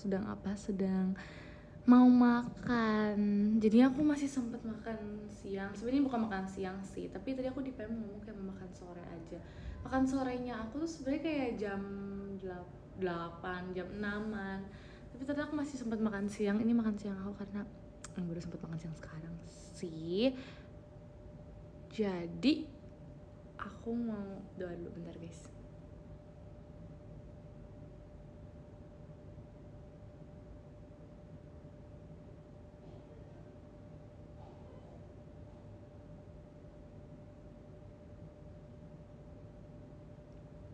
sedang apa, sedang mau makan. Jadi aku masih sempet makan siang. Sebenarnya bukan makan siang sih, tapi tadi aku di PM ngomong kayak mau makan sore aja. Makan sorenya aku tuh sebenarnya kayak jam 8, jam 6-an. Tapi tadi aku masih sempet makan siang. Ini makan siang aku karena baru sempet makan siang sekarang sih. Jadi aku mau doa dulu bentar guys.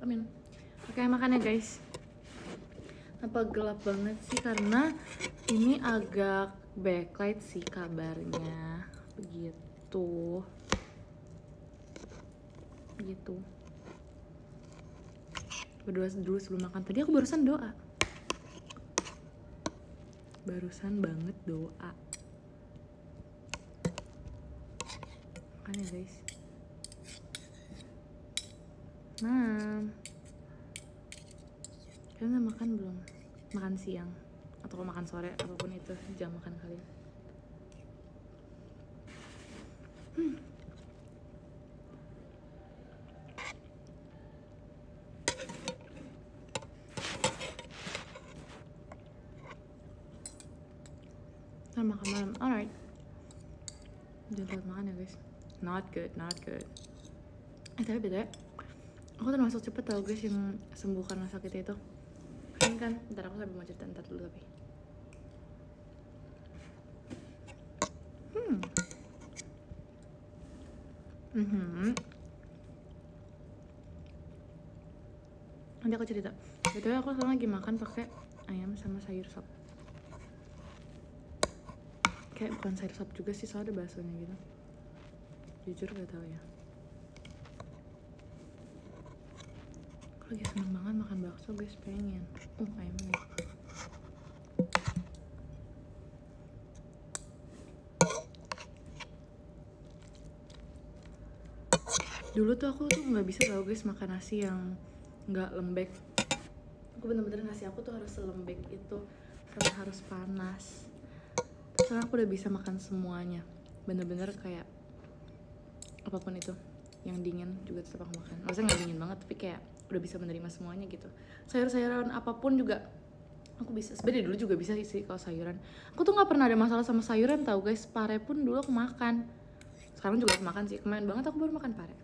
Amin. Oke, makan ya guys. Apa gelap banget sih karena ini agak backlight sih kabarnya. Begitu. Berdoa dulu sebelum makan. Tadi aku barusan doa. Barusan banget doa. Makan ya guys. Kalian udah makan belum? Makan siang atau makan sore, apapun itu jam makan kalian. Ntar makan malam, alright. Jangan telat makan ya guys. Not good. Tapi beda ya, aku termasuk cepet tau guys yang sembuh karena sakit itu. Kan, ntar aku sampai mau cerita ntar dulu tapi. Nanti aku cerita. Betul, aku sekarang lagi makan pakai ayam sama sayur sop. Kayak bukan sayur sop juga sih, soalnya ada baksonya gitu. Jujur gak tau ya. Aku lagi seneng banget makan bakso guys, pengen. Ayamnya. Dulu tuh aku tuh nggak bisa tau guys makan nasi yang nggak lembek. Aku bener-bener nasi aku tuh harus selembek itu karena harus panas. Sekarang aku udah bisa makan semuanya, bener-bener kayak apapun itu yang dingin juga tetap aku makan. Maksudnya nggak dingin banget tapi kayak udah bisa menerima semuanya gitu. Sayur-sayuran apapun juga aku bisa. Sebenarnya dulu juga bisa sih kalau sayuran. Aku tuh nggak pernah ada masalah sama sayuran tau guys. Pare pun dulu aku makan. Sekarang juga aku makan sih. Kemarin banget aku baru makan pare.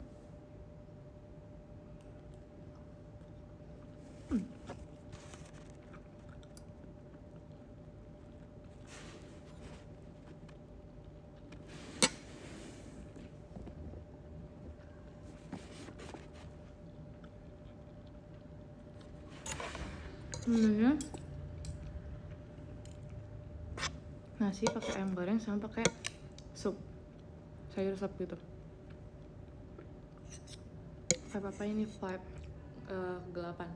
Nasi pakai ayam goreng sama pakai sup sayur sop gitu. Apa ini vibe gelapan.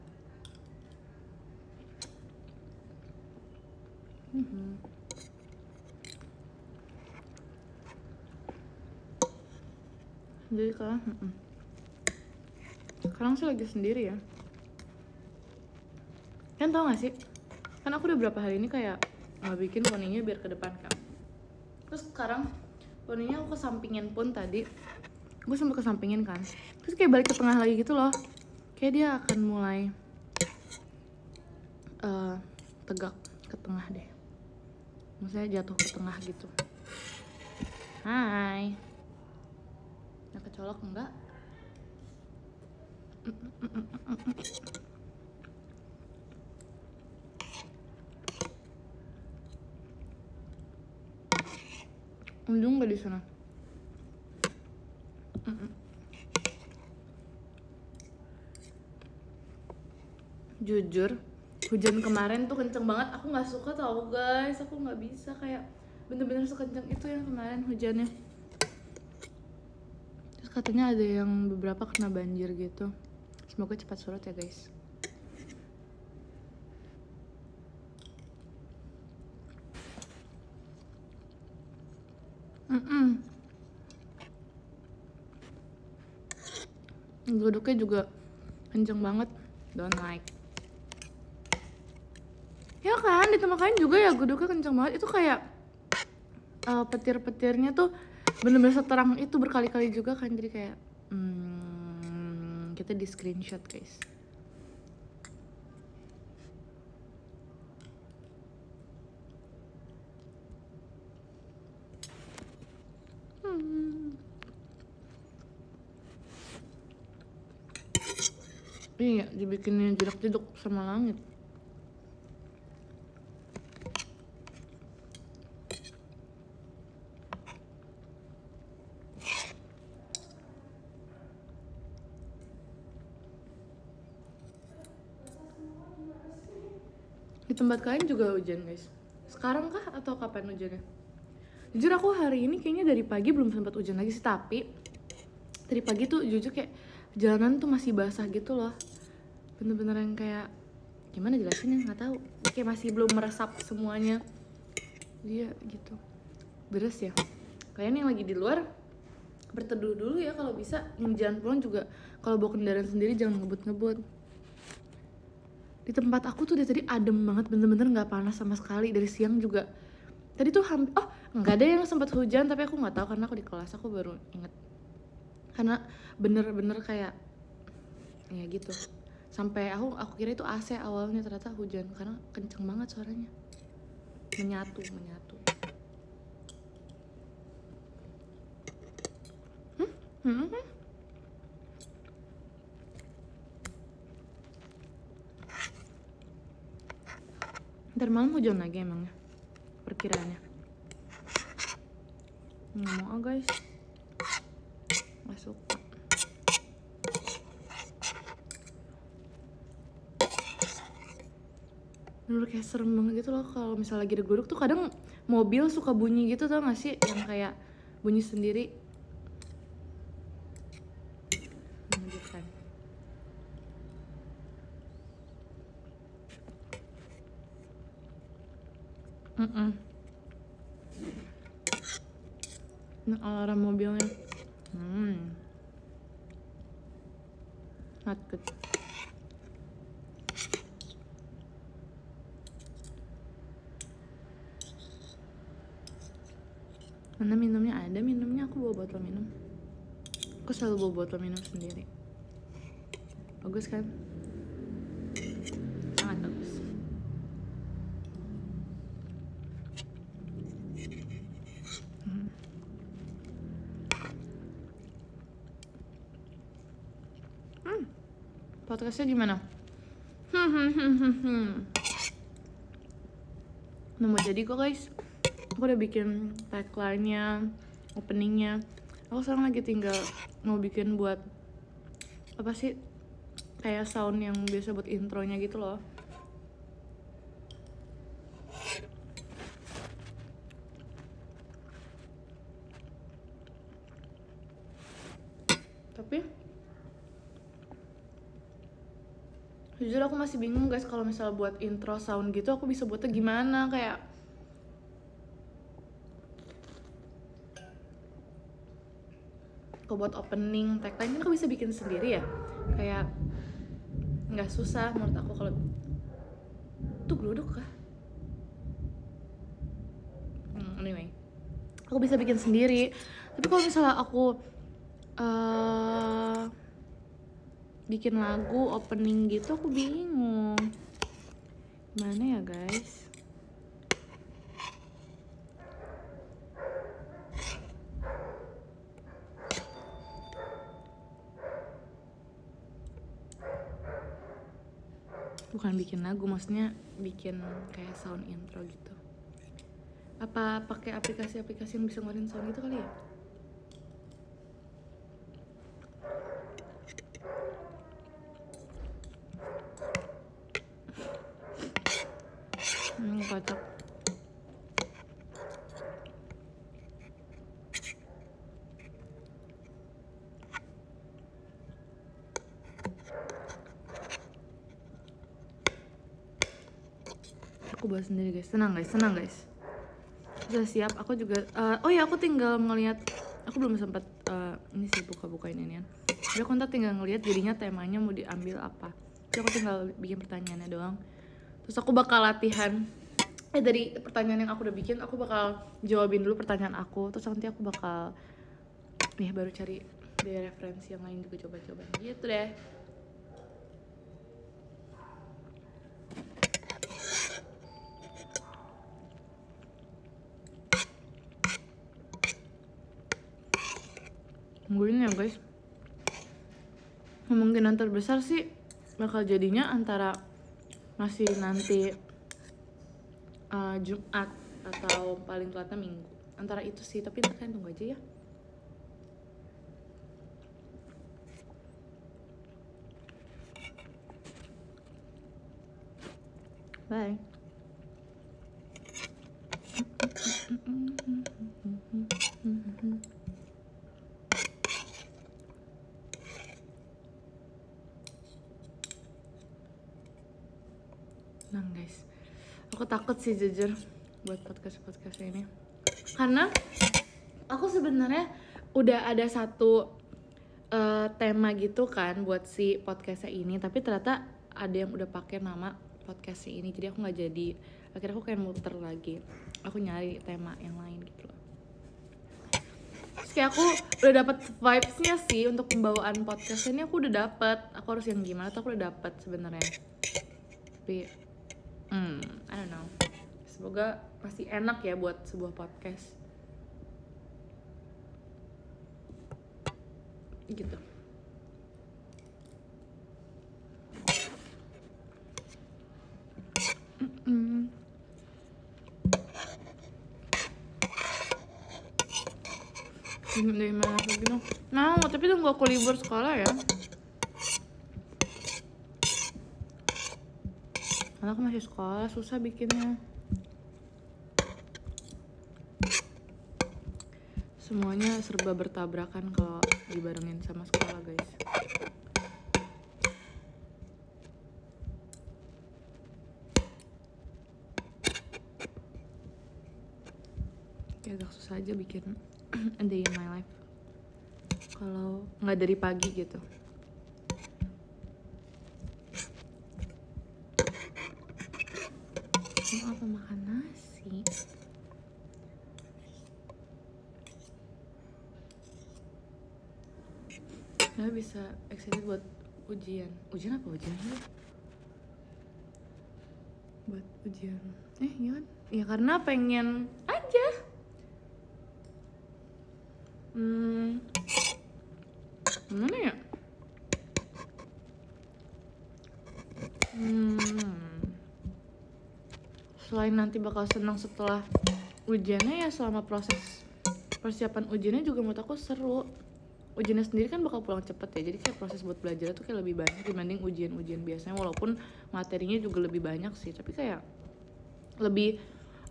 Jadi sekarang sih lagi sendiri ya. Kan tau gak sih, kan aku udah berapa hari ini kayak nggak bikin poninya biar ke depan kan. Terus sekarang poninya aku kesampingin pun tadi. Gue sampai kesampingin kan. Terus kayak balik ke tengah lagi gitu loh. Kayak dia akan mulai tegak ke tengah deh. Maksudnya jatuh ke tengah gitu. Hai. Nah, kecolok enggak? Untung nggak di sana. Jujur, hujan kemarin tuh kenceng banget. Aku nggak suka tau guys. Aku nggak bisa kayak bener-bener sekenceng itu yang kemarin hujannya. Terus katanya ada yang beberapa kena banjir gitu. Semoga cepat surut ya guys. Duduknya juga kenceng banget. Don't like. Ya kan, di tempat kalian juga ya guduknya kenceng banget. Itu kayak petir-petirnya tuh bener-bener seterang itu berkali-kali juga kan. Jadi kayak kita di screenshot guys. Iya, dibikinin jedak-jeduk sama langit. Di tempat kalian juga hujan guys? Sekarang kah atau kapan hujannya? Jujur aku hari ini kayaknya dari pagi belum sempat hujan lagi sih, tapi dari pagi tuh jujur kayak jalanan tuh masih basah gitu loh. Bener-bener yang kayak gimana jelasinnya, nggak tahu, kayak masih belum meresap semuanya. Dia gitu beres ya. Kalian yang lagi di luar berteduh dulu ya kalau bisa. Yang jalan pulang juga kalau bawa kendaraan sendiri jangan ngebut-ngebut. Di tempat aku tuh dari tadi adem banget, bener-bener nggak panas sama sekali. Dari siang juga tadi tuh nggak ada yang sempat hujan, tapi aku nggak tahu karena aku di kelas, aku baru inget. Karena bener-bener kayak ya gitu, sampai aku kira itu AC awalnya, ternyata hujan karena kenceng banget suaranya, menyatu. Ntar malam hujan lagi emangnya perkiraannya. Nggak mau guys, nggak suka. Bener kayak serem banget gitu loh kalau misalnya lagi duduk tuh. Kadang mobil suka bunyi gitu, tau gak sih, yang kayak bunyi sendiri. Mengejutkan. Nah, alarm mobilnya not good. Mana minumnya? Ada minumnya, aku bawa botol minum. Aku selalu bawa botol minum sendiri. Bagus kan? Sangat bagus. Podcastnya gimana? Udah mau jadi kok guys. Aku udah bikin tagline-nya, opening-nya. Aku sekarang lagi tinggal mau bikin buat apa sih, kayak sound yang biasa buat intronya gitu loh. Tapi jujur aku masih bingung guys, kalau misalnya buat intro sound gitu aku bisa buatnya gimana. Kayak kalau buat opening tagline kan aku bisa bikin sendiri ya, kayak nggak susah menurut aku. Kalau tuh geluduk kah? Anyway, aku bisa bikin sendiri. Tapi kalau misalnya aku bikin lagu opening gitu aku bingung gimana ya guys. Bukan bikin lagu, maksudnya bikin kayak sound intro gitu. Apa pakai aplikasi-aplikasi yang bisa ngeluarin sound gitu kali ya? Kocak. Aku buat sendiri guys, tenang guys. Udah siap, aku juga oh ya, aku tinggal ngeliat, aku belum sempat ini sih buka-bukain ini kan. Jadi aku ntar tinggal ngeliat jadinya temanya mau diambil apa. Jadi aku tinggal bikin pertanyaannya doang. Terus aku bakal latihan dari pertanyaan yang aku udah bikin, aku bakal jawabin dulu pertanyaan aku, terus nanti aku bakal nih baru cari dari referensi yang lain juga, coba-coba gitu deh. Tungguin ya guys. Kemungkinan terbesar sih bakal jadinya antara masih nanti Jumat atau paling telatnya Minggu, antara itu sih, tapi ntar kalian tunggu aja ya. Bye. Nah guys, aku takut sih jujur buat podcast ini, karena aku sebenarnya udah ada satu tema gitu kan buat si podcastnya ini, tapi ternyata ada yang udah pakai nama podcastnya ini, jadi aku nggak jadi. Akhirnya aku kayak muter lagi, aku nyari tema yang lain gitu loh. Terus kayak aku udah dapet vibes-nya sih untuk pembawaan podcast ini, aku udah dapet. Aku harus yang gimana tuh aku udah dapet sebenarnya, tapi I don't know, semoga masih enak ya buat sebuah podcast gitu. Dari mana lagi dong? Mau, tapi tunggu aku libur sekolah ya, karena aku masih sekolah, susah bikinnya. Semuanya serba bertabrakan kalau dibarengin sama sekolah guys. Ya agak susah aja bikin a day in my life kalau nggak dari pagi gitu. Mau apa makan nasi? Nggak bisa excited buat ujian. Ujian apa ujiannya? Buat ujian. Iya kan? Ya karena pengen aja. Mana ya? Selain nanti bakal senang setelah ujiannya, ya selama proses persiapan ujiannya juga menurut aku seru. Ujiannya sendiri kan bakal pulang cepet ya, jadi kayak proses buat belajar tuh kayak lebih banyak dibanding ujian-ujian biasanya, walaupun materinya juga lebih banyak sih, tapi kayak lebih,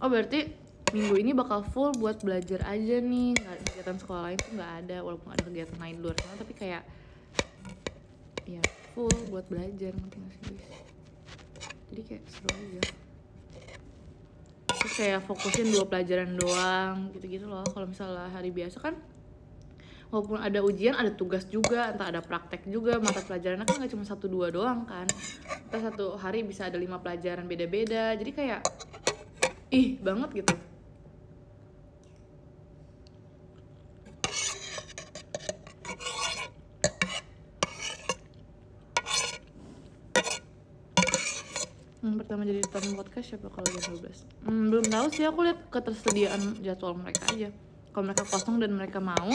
oh berarti minggu ini bakal full buat belajar aja nih, nggak kegiatan sekolah lain tuh nggak ada, walaupun ada kegiatan lain luar sana, tapi kayak ya full buat belajar, ngerti nggak sih guys? Jadi kayak seru aja. Terus kayak fokusin 2 pelajaran doang gitu-gitu loh. Kalau misalnya hari biasa kan walaupun ada ujian, ada tugas juga, entah ada praktek juga, mata pelajarannya kan nggak cuma 1-2 doang kan, entah satu hari bisa ada 5 pelajaran beda-beda, jadi kayak ih banget gitu. Pertama jadi tamu podcast siapa kalau jam 12? Belum tahu sih, aku lihat ketersediaan jadwal mereka aja. Kalau mereka kosong dan mereka mau,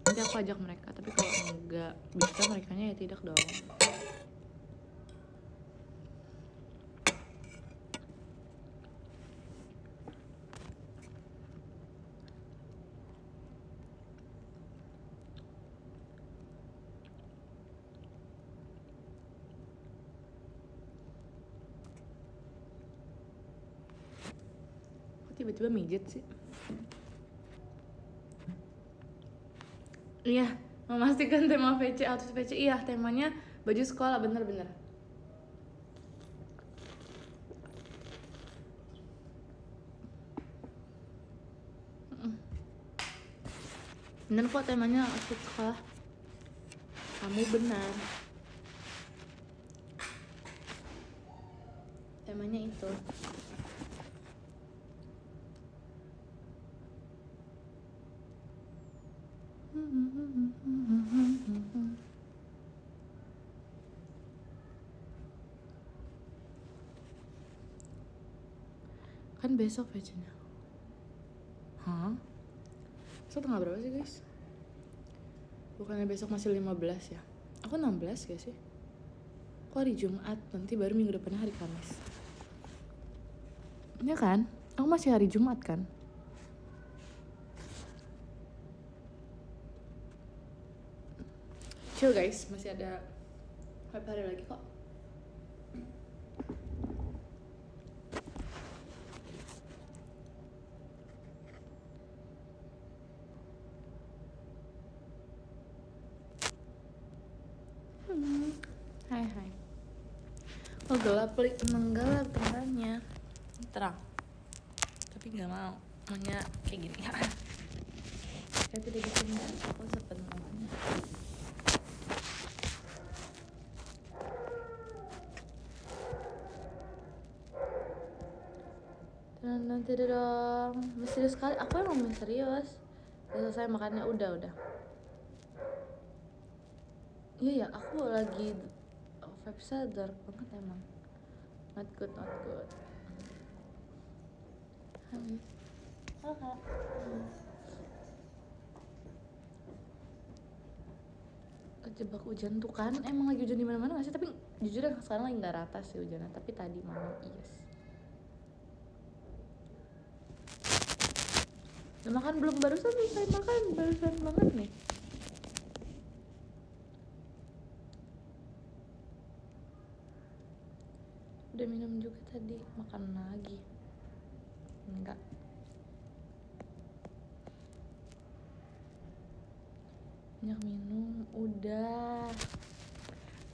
nanti aku ajak mereka, tapi kalau enggak bisa merekanya ya tidak dong. Tiba-tiba mijet sih. Iya, memastikan tema VC, outfit VC. Iya, temanya baju sekolah, bener-bener. Bener kok temanya outfit sekolah. Kamu benar. temanya itu. Kan besok fashion-nya. Hah? Besok tanggal berapa sih guys? Bukannya besok masih 15 ya? Aku 16 gak sih? Kok hari Jumat? Nanti baru minggu depannya hari Kamis. Iya kan? Aku masih hari Jumat kan? Chill guys, masih ada beberapa hari lagi kok. Hai. Oh gelap, pelik gelap tempatnya. Terang. Tapi nggak mau. Maunya kayak gini. Saya tidak bisa melihat aku sepenuhnya. Dan tidak dong. Misterius sekali. Aku emang misterius. Udah selesai makannya, udah. Iya ya, aku lagi vibes-nya dark banget emang. Not good. Habis. Oke. Kejebak hujan tuh kan, emang lagi hujan di mana-mana nggak sih? Tapi jujur sekarang lagi nggak rata sih hujannya. Tapi tadi malam yes. Udah makan belum? Barusan selesai makan, barusan banget nih. Udah minum juga tadi, makan lagi. Enggak. Banyak minum, udah.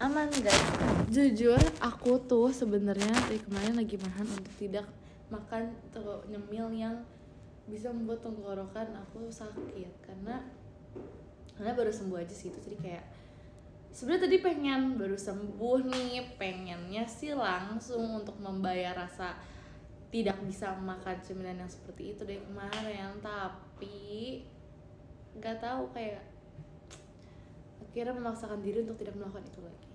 Aman guys. Jujur aku tuh sebenarnya dari kemarin lagi menahan untuk tidak makan atau nyemil yang bisa membuat tenggorokan aku sakit karena baru sembuh aja sih itu. Jadi kayak sebenarnya tadi pengen baru sembuh nih, pengennya sih langsung untuk membayar rasa tidak bisa makan cemilan yang seperti itu dari kemarin, tapi nggak tahu kayak akhirnya memaksakan diri untuk tidak melakukan itu lagi.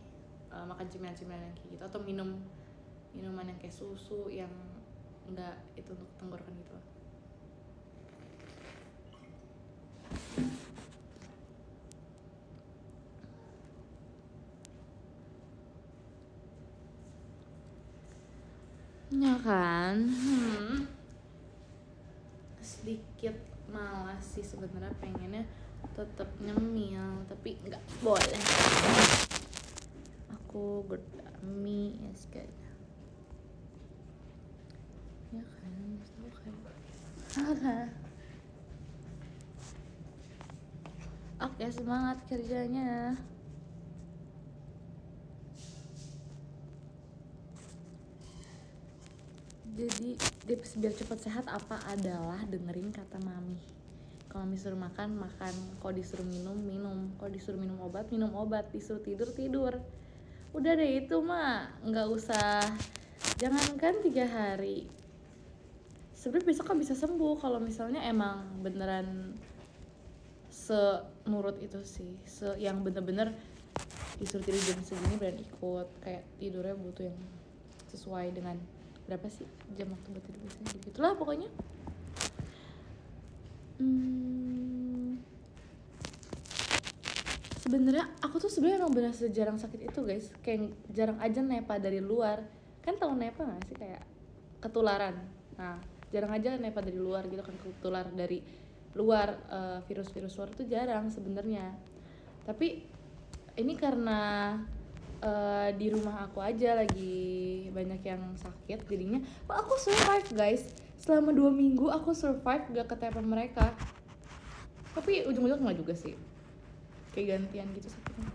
Makan cemilan-cemilan yang kayak gitu atau minuman yang kayak susu yang nggak itu untuk tenggorokan gitu. Ya kan, sedikit malas sih sebenarnya, pengennya tetap nyemil tapi nggak boleh. Aku gurami yes guys. Ya kan, selalu kayak. Oke, semangat kerjanya. Jadi tips biar cepat sehat apa adalah dengerin kata mami. Kalau disuruh makan, kalau disuruh minum, kalau disuruh minum obat, disuruh tidur. Udah deh itu mah nggak usah, jangankan 3 hari. Sebenarnya besok kan bisa sembuh kalau misalnya emang beneran senurut itu sih, yang bener-bener disuruh tidur jam segini beneran ikut, kayak tidurnya butuh yang sesuai dengan berapa sih jam waktu buat tidur biasanya, gitulah pokoknya. Sebenarnya aku tuh sebenarnya emang benar sejarang sakit itu guys, kayak jarang aja nepa dari luar. Kan tahu nepa nggak sih, kayak ketularan. Nah jarang aja nepa dari luar gitu kan, ketular dari luar, virus-virus luar tuh jarang sebenarnya. Tapi ini karena di rumah aku aja lagi banyak yang sakit, jadinya aku survive guys. Selama 2 minggu aku survive gak ketepan mereka. Tapi ujung-ujungnya nggak juga sih, kayak gantian gitu sakitnya.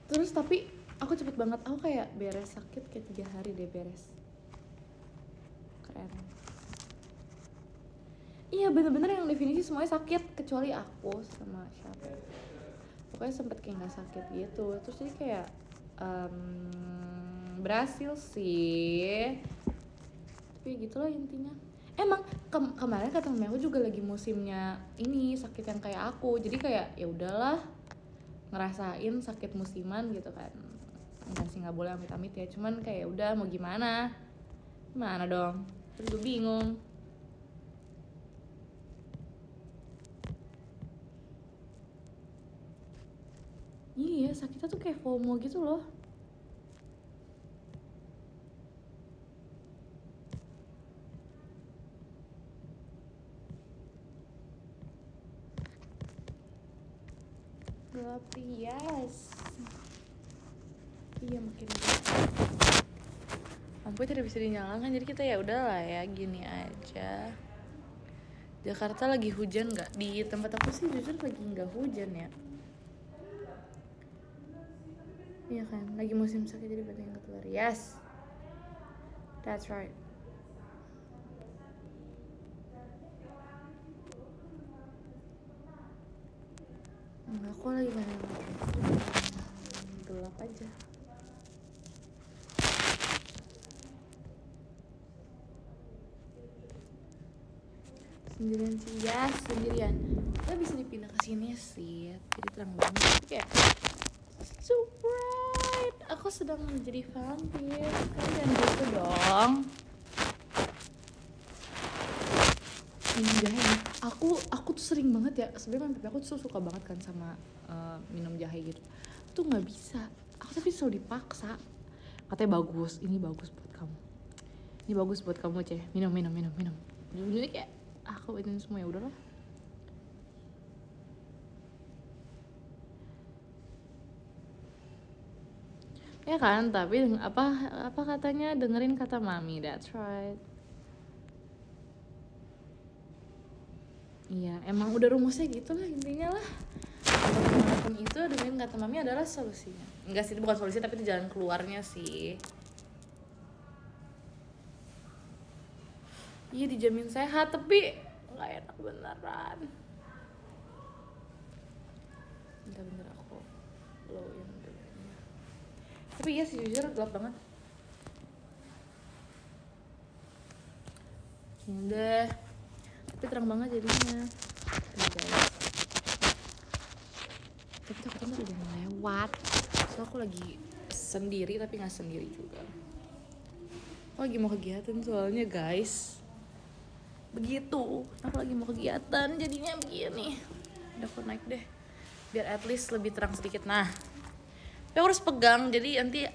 Terus tapi aku cepet banget, aku kayak beres sakit kayak 3 hari deh beres. Keren. Iya bener-bener yang definisi semuanya sakit kecuali aku sama siapa. Pokoknya sempet kayak nggak sakit gitu. Terus jadi kayak berhasil sih, tapi gitulah intinya. Emang kemarin kata mami aku juga lagi musimnya ini sakit yang kayak aku, jadi kayak ya udahlah ngerasain sakit musiman gitu kan. Enggak sih, nggak boleh amit-amit ya, cuman kayak udah mau gimana dong, terus gue bingung. Iya, sakitnya tuh kayak FOMO gitu loh. Gelap, yes. Iya, makin gelap. Lampu tidak bisa dinyalakan, jadi kita ya udahlah ya gini aja. Jakarta lagi hujan nggak? Di tempat aku sih jujur lagi nggak hujan ya. Iya kan, lagi musim sakit jadi banyak yang keluar. Yes, that's right. Enggak, aku lagi main gelap aja. Sendirian sih, ya sendirian. Kita bisa dipindah ke sini sih, jadi terang banget. Kayak so bright. Aku sedang menjadi vampir. Kalian gitu dong. Minum jahe. Aku tuh sering banget ya. Sebenarnya aku tuh suka banget kan sama minum jahe gitu. Tuh nggak bisa. Aku tapi selalu dipaksa. Katanya bagus. Ini bagus buat kamu. Ini bagus buat kamu, Ceh. Minum. Jadi kayak aku ini semua ya udahlah. Ya kan, tapi apa katanya, dengerin kata mami, that's right. Iya, emang udah rumusnya gitu lah intinya lah. Apapun itu dengerin kata mami adalah solusinya. Enggak sih, itu bukan solusi tapi itu jalan keluarnya sih. Iya dijamin sehat tapi nggak enak beneran. Bentar aku blowin dulu. Tapi iya sih jujur gelap banget. Udah, tapi terang banget jadinya. Guys. Tapi takutnya udah mau lewat. So aku lagi sendiri tapi nggak sendiri juga. Aku lagi mau kegiatan soalnya guys. Begitu, aku lagi mau kegiatan jadinya begini. Udah aku naik deh, biar at least lebih terang sedikit. Nah, tapi aku harus pegang jadi nanti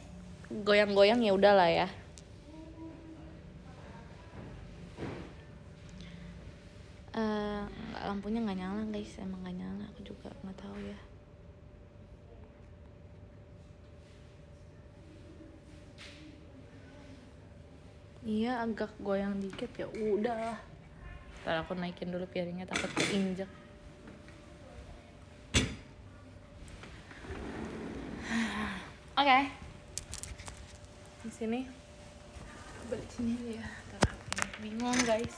goyang-goyang ya udahlah ya. Lampunya nggak nyala guys, emang nggak nyala. Aku juga nggak tahu ya. Iya agak goyang dikit ya udah. Ntar aku naikin dulu piringnya takut keinjek. Oke. Di sini. Balik sini aja ya. Ntar aku bingung guys.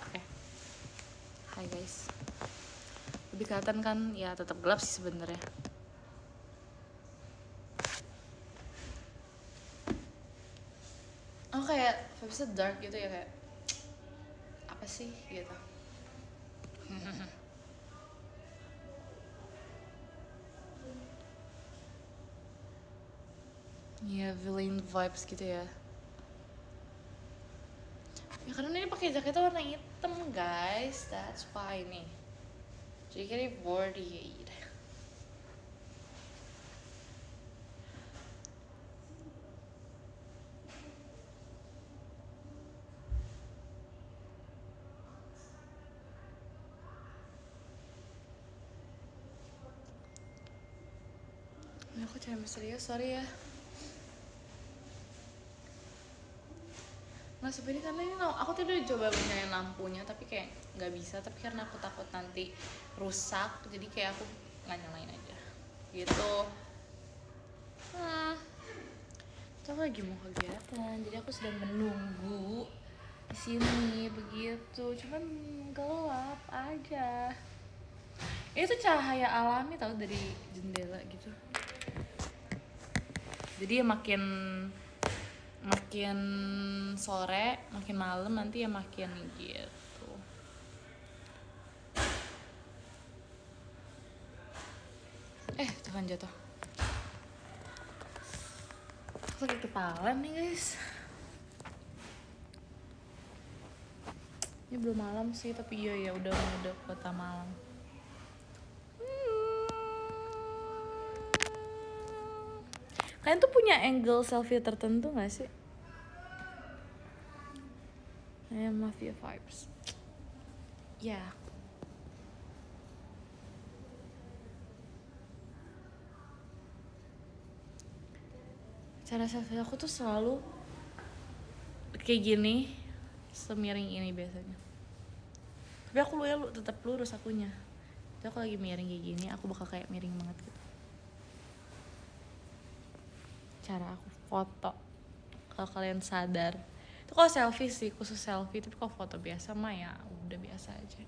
Oke. Hai guys. Lebih kelihatan kan? Ya tetap gelap sih sebenarnya. Oh kayak vibesnya dark gitu ya, kayak apa sih gitu. Ya villain vibes gitu ya. Ya karena ini pakai jaketnya warna hitam guys, that's why nih. JKT48. Aku cewek misterius, sorry ya. Nah sebenarnya karena ini aku tuh udah coba nyalain lampunya tapi kayak nggak bisa, tapi karena aku takut nanti rusak jadi kayak aku nggak nyalain aja gitu. Itu aku lagi mau kegiatan jadi aku sedang menunggu di sini begitu, cuman gelap aja. Itu cahaya alami tau dari jendela gitu. Jadi ya makin sore, makin malam nanti ya makin gitu. Tuhan jatuh. Sakit kepala nih guys. Ini belum malam sih, tapi iya ya udah kota malam. Kalian tuh punya angle selfie tertentu gak sih? I am mafia vibes. Ya. Yeah. Cara selfie aku tuh selalu kayak gini, semiring ini biasanya. Tapi aku tetap lurus akunya. Jadi aku lagi miring kayak gini, aku bakal kayak miring banget gitu. Cara aku foto, kalau kalian sadar, itu kalau selfie sih, khusus selfie. Tapi kalau foto biasa mah ya udah biasa aja.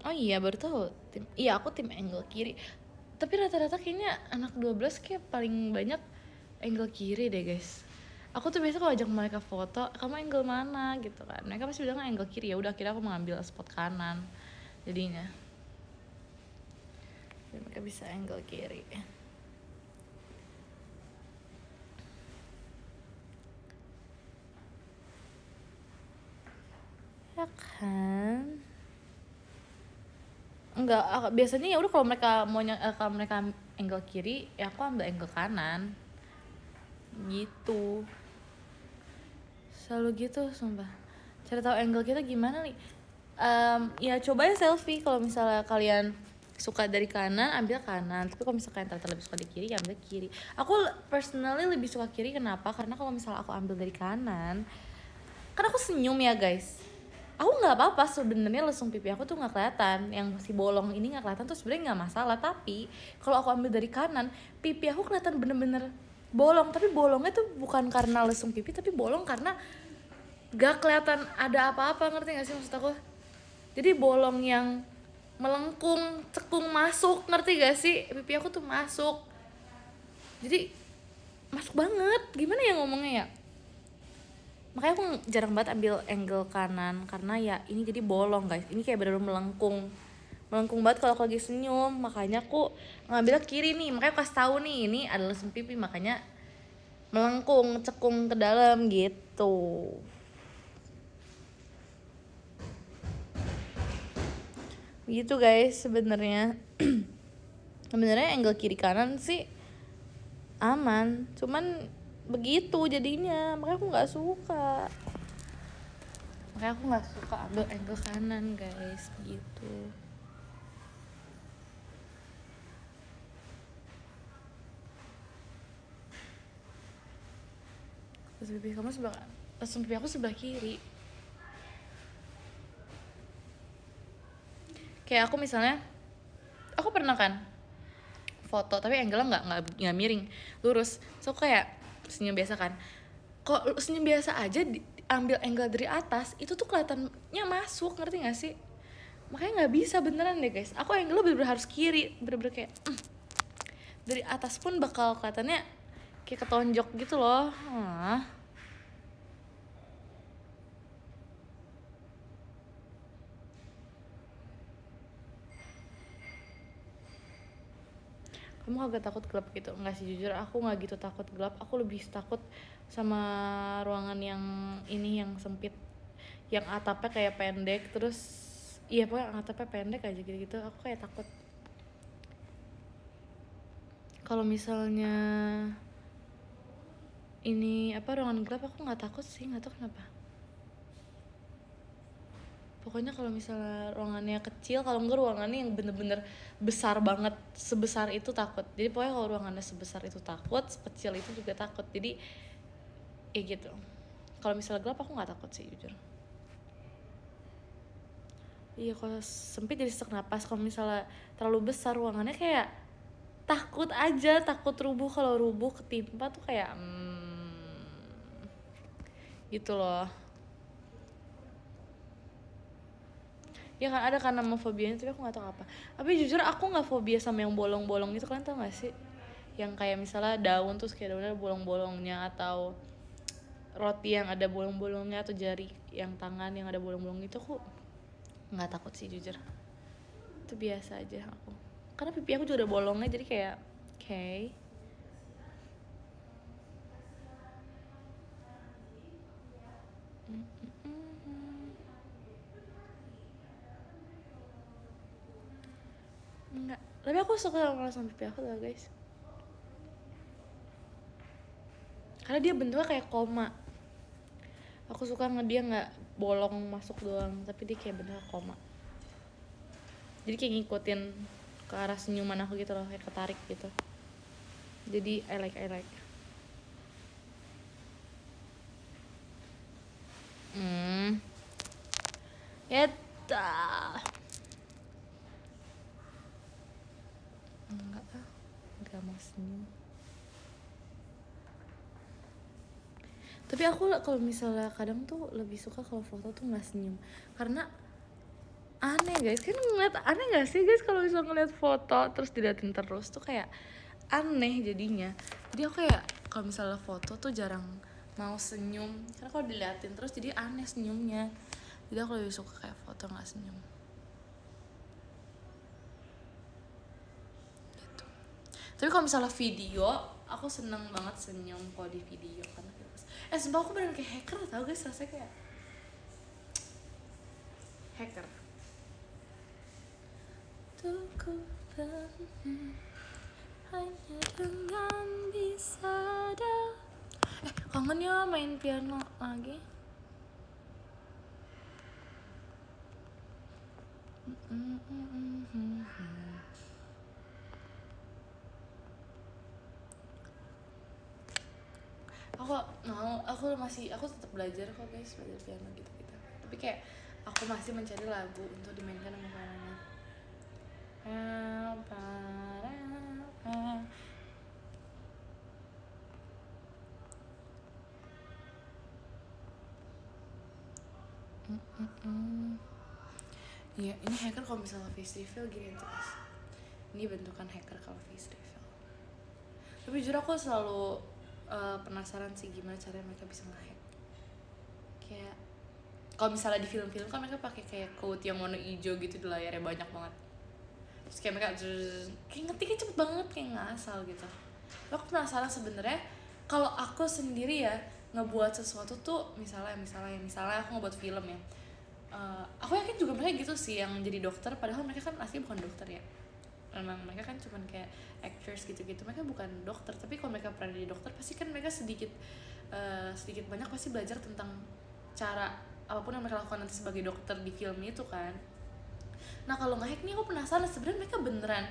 Oh iya, baru tahu. Iya, aku tim angle kiri. Tapi rata-rata kayaknya anak 12 kayak paling banyak angle kiri deh guys. Aku tuh biasa kalau ajak mereka foto, kamu angle mana gitu kan. Mereka pasti bilang angle kiri. Ya udah, akhirnya aku mengambil spot kanan jadinya. Dan mereka bisa angle kiri. Ya kan? Enggak, biasanya ya udah kalau mereka kalau mereka angle kiri, ya aku ambil angle kanan. Gitu. Selalu gitu, sumpah. Cara tahu angle kita gimana nih? Ya coba ya selfie. Kalau misalnya kalian suka dari kanan, ambil kanan. Tapi kalau misalnya kalian ternyata lebih suka di kiri, ya ambil kiri. Aku personally lebih suka kiri. Kenapa? Karena kalau misalnya aku ambil dari kanan, kan aku senyum ya guys. Aku nggak apa-apa sebenarnya, lesung pipi aku tuh nggak kelihatan, yang si bolong ini nggak kelihatan tuh sebenarnya nggak masalah. Tapi kalau aku ambil dari kanan, pipi aku kelihatan bener-bener bolong. Tapi bolongnya tuh bukan karena lesung pipi, tapi bolong karena gak kelihatan ada apa-apa. Ngerti gak sih maksud aku? Jadi bolong yang melengkung, cekung masuk. Ngerti gak sih? Pipi aku tuh masuk. Jadi masuk banget. Gimana ya ngomongnya ya? Makanya aku jarang banget ambil angle kanan, karena ya ini jadi bolong guys. Ini kayak bener-bener melengkung banget kalau aku lagi senyum. Makanya aku ngambil kiri nih. Makanya aku kasih tahu nih, ini adalah lesung pipi, makanya melengkung, cekung ke dalam gitu. Gitu guys, sebenarnya angle kiri kanan sih aman, cuman begitu jadinya. Makanya aku nggak suka ambil angle kanan guys, gitu. Lesung pipi kamu lesung pipi aku sebelah kiri. Kayak aku misalnya, aku pernah kan foto tapi angle-nya nggak miring, lurus. So kayak senyum biasa kan, kok senyum biasa aja ambil angle dari atas itu tuh kelihatannya masuk. Ngerti gak sih? Makanya nggak bisa beneran deh guys. Aku angle bener-bener harus kiri, bener-bener kayak dari atas pun bakal kelihatannya kayak ketonjok gitu loh. Kamu agak takut gelap gitu? Enggak sih, jujur aku nggak gitu takut gelap. Aku lebih takut sama ruangan yang ini, yang sempit, yang atapnya kayak pendek. Terus iya pokoknya atapnya pendek aja gitu-gitu. Aku kayak takut. Kalau misalnya ini ruangan gelap, aku nggak takut sih, nggak tahu kenapa. Pokoknya kalau misalnya ruangannya kecil, kalau enggak ruangannya yang bener-bener besar banget, sebesar itu takut. Jadi pokoknya kalau ruangannya sebesar itu takut, sekecil itu juga takut. Jadi ya gitu. Kalau misalnya gelap aku nggak takut sih, jujur. Iya, kalau sempit jadi sesak napas. Kalau misalnya terlalu besar ruangannya, kayak takut aja, takut rubuh. Kalau rubuh ketimpa tuh kayak gitu loh. Ya kan ada kan nama fobianya tapi aku nggak tahu apa. Tapi jujur aku nggak fobia sama yang bolong-bolong gitu, kalian tau gak sih? Yang kayak misalnya daun terus kayak daunnya bolong-bolongnya, atau roti yang ada bolong-bolongnya, atau jari yang tangan yang ada bolong-bolong itu aku nggak takut sih jujur. Itu biasa aja aku. Karena pipi aku juga ada bolongnya jadi kayak okay. Enggak, tapi aku suka sama pipi aku tau guys, karena dia bentuknya kayak koma. Aku suka dia nggak bolong masuk doang, tapi dia kayak bentuknya koma. Jadi kayak ngikutin ke arah senyuman aku gitu loh, kayak ketarik gitu. Jadi I like. Eta. Enggak mau senyum. Tapi aku kalau misalnya kadang tuh lebih suka kalau foto tuh nggak senyum, karena aneh guys, kan ngeliat aneh gak sih guys kalau misalnya ngeliat foto terus diliatin terus tuh kayak aneh jadinya. Jadi aku kayak kalau misalnya foto tuh jarang mau senyum, karena kalau diliatin terus jadi aneh senyumnya. Jadi aku lebih suka kayak foto nggak senyum gitu. Tapi kalau misalnya video, aku seneng banget senyum kalau di video karena sumpah aku beneran kayak hacker tau guys, rasanya kayak hacker. Tuku hanya dengan bisa kangen ya main piano lagi. Aku tetap belajar kok guys, belajar piano gitu. Tapi kayak aku masih mencari lagu untuk dimainkan sama pianonya. Iya, ini hacker kalau misalnya face reveal gini guys. Ini bentukan hacker kalau face reveal. Tapi jujur aku selalu penasaran sih gimana caranya mereka bisa nge-hack. Kayak kalau misalnya di film-film kan mereka pakai kayak quote yang warna hijau gitu di layarnya banyak banget. Terus kayak mereka kayak ngetiknya cepet banget kayak ngasal gitu. Aku penasaran sebenarnya kalau aku sendiri ya ngebuat sesuatu tuh misalnya aku ngebuat film ya. Aku yakin juga mereka gitu sih yang jadi dokter, padahal mereka kan asli bukan dokter ya. Memang mereka kan cuman kayak actors gitu-gitu, mereka bukan dokter. Tapi kalau mereka pernah jadi dokter pasti kan mereka sedikit banyak pasti belajar tentang cara apapun yang mereka lakukan nanti sebagai dokter di film itu kan. Nah kalau nge-hack nih aku penasaran sebenarnya mereka beneran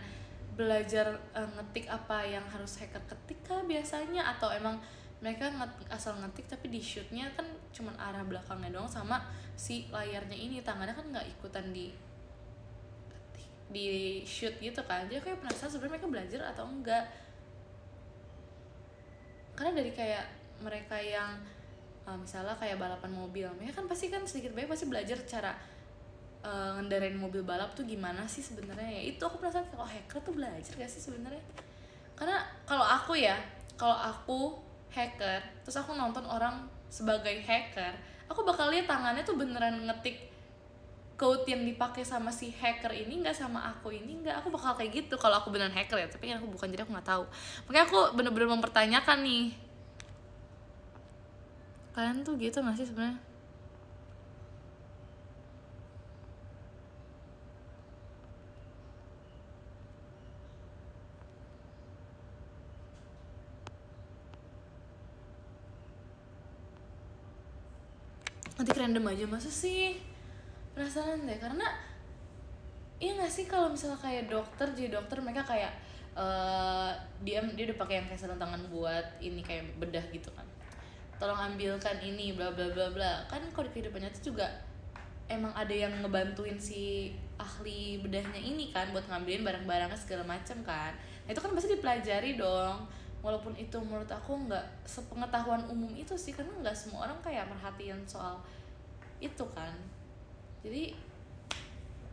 belajar ngetik apa yang harus hacker ketik kah biasanya, atau emang mereka asal ngetik tapi di shootnya kan cuman arah belakangnya doang sama si layarnya ini, tangannya kan nggak ikutan di shoot gitu kan. Jadi aku kayak penasaran sebenarnya mereka belajar atau enggak, karena dari kayak mereka yang misalnya kayak balapan mobil, mereka kan pasti kan sedikit banyak pasti belajar cara ngendarain mobil balap tuh gimana sih sebenarnya. Ya itu aku penasaran kalau hacker tuh belajar gak sih sebenarnya. Karena kalau aku hacker terus aku nonton orang sebagai hacker, aku bakal lihat tangannya tuh beneran ngetik code yang dipakai sama si hacker ini nggak sama aku ini nggak. Aku bakal kayak gitu kalau aku beneran hacker ya, tapi kan aku bukan jadi aku nggak tahu. Makanya aku bener-bener mempertanyakan nih, kalian tuh gitu nggak sih sebenarnya? Nanti random aja masa sih? Penasaran deh, karena iya nggak sih kalau misalnya kayak dokter jadi dokter mereka kayak dia udah pakai yang kayak sarung tangan buat ini kayak bedah gitu kan, tolong ambilkan ini bla bla bla bla. Kan kalau di kehidupan nyata juga emang ada yang ngebantuin si ahli bedahnya ini kan buat ngambilin barang-barangnya segala macam kan. Nah, itu kan pasti dipelajari dong. Walaupun itu menurut aku nggak sepengetahuan umum itu sih, karena nggak semua orang kayak merhatiin soal itu kan. Jadi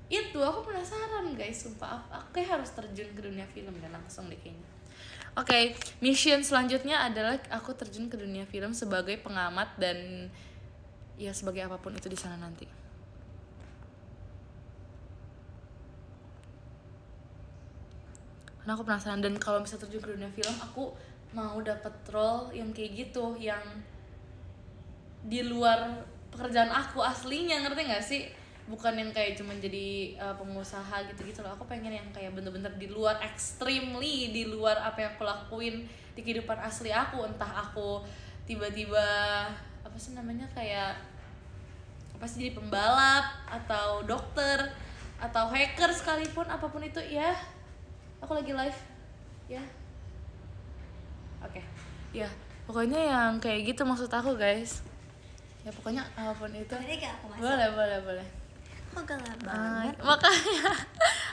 itu aku penasaran guys, sumpah aku kayak harus terjun ke dunia film dan langsung deh kayaknya. Oke, mission selanjutnya adalah aku terjun ke dunia film sebagai pengamat dan ya sebagai apapun itu di sana nanti. Karena aku penasaran, dan kalau bisa terjun ke dunia film aku mau dapet role yang kayak gitu, yang di luar pekerjaan aku aslinya, ngerti gak sih? Bukan yang kayak cuman jadi pengusaha gitu-gitu loh. Aku pengen yang kayak bener-bener di luar, extremely di luar apa yang aku lakuin di kehidupan asli aku. Entah aku tiba-tiba apa sih namanya, kayak apa sih, jadi pembalap atau dokter atau hacker sekalipun, apapun itu ya. Aku lagi live ya. Oke. Ya, pokoknya yang kayak gitu maksud aku guys. Ya pokoknya apapun itu. Boleh. Kok galak banget? Makanya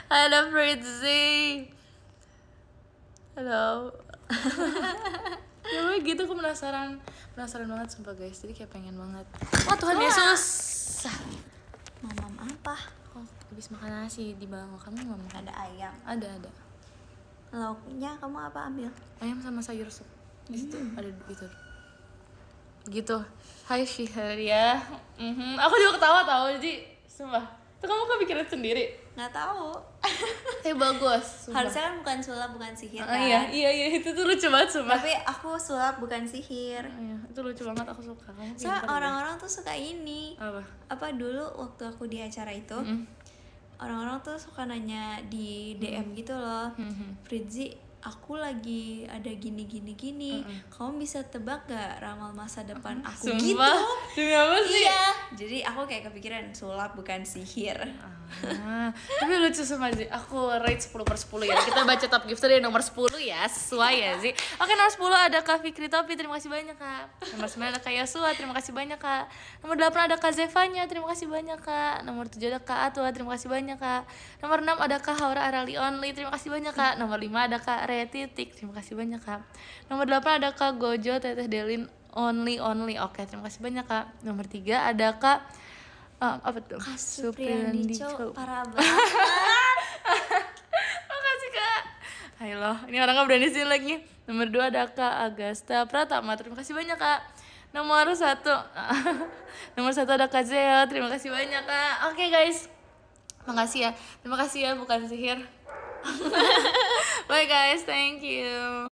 ada Fritzy. Halo. Ya gitu, aku penasaran banget sumpah guys. Jadi kayak pengen banget. Wah Tuhan Yesus. Mamam apa? Oh, habis makan nasi di bawah kamu nggak makan? Ada ayam. Ada. Lauknya kamu apa ambil? Ayam sama sayur sup. Di situ ada gitu. Gitu. Hai Syihar ya. Aku juga ketawa tau, jadi sumpah. Itu kamu kepikiran sendiri? Nggak tahu. Bagus. Sumpah. Harusnya kan bukan sulap, bukan sihir kan? Iya, itu tuh lucu banget sumpah. Tapi aku sulap bukan sihir. Iya, itu lucu banget, aku suka. Kamu Soalnya pintar, orang-orang tuh suka ini. Apa Dulu waktu aku di acara itu, orang-orang tuh suka nanya di DM gitu loh. Fritzy, aku lagi ada gini. Kamu bisa tebak gak ramal masa depan aku? Sumpah? Gitu. Demi apa sih? Iya. Jadi aku kayak kepikiran sulap bukan sihir. Tapi lucu sumpah sih. Aku rate 10/10 ya. Kita baca top gifter dari nomor 10 ya. Sesuai ya sih. Oke, nomor 10 ada Kak Fikri Topi, terima kasih banyak Kak. Nomor 9 ada Kak Yasua, terima kasih banyak Kak. Nomor 8 ada Kak Zevanya, terima kasih banyak Kak. Nomor 7 ada Kak Atwa, terima kasih banyak Kak. Nomor 6 ada Kak Haura Arali Only, terima kasih banyak Kak. Nomor 5 ada Kak Titik, terima kasih banyak Kak. Nomor 8 ada Kak Gojo Teteh Delin Only. Oke, terima kasih banyak Kak. Nomor 3 ada Kak apa tuh? Kak Supriyandico, parah banget. Makasih Kak. Halo, ini orang gak berani sini lagi. Nomor 2 ada Kak Agasta Pratama, terima kasih banyak Kak. Nomor 1 ada Kak Zeo, terima kasih banyak Kak. Oke guys, makasih ya. Terima kasih ya, bukan sihir. Bye guys, thank you.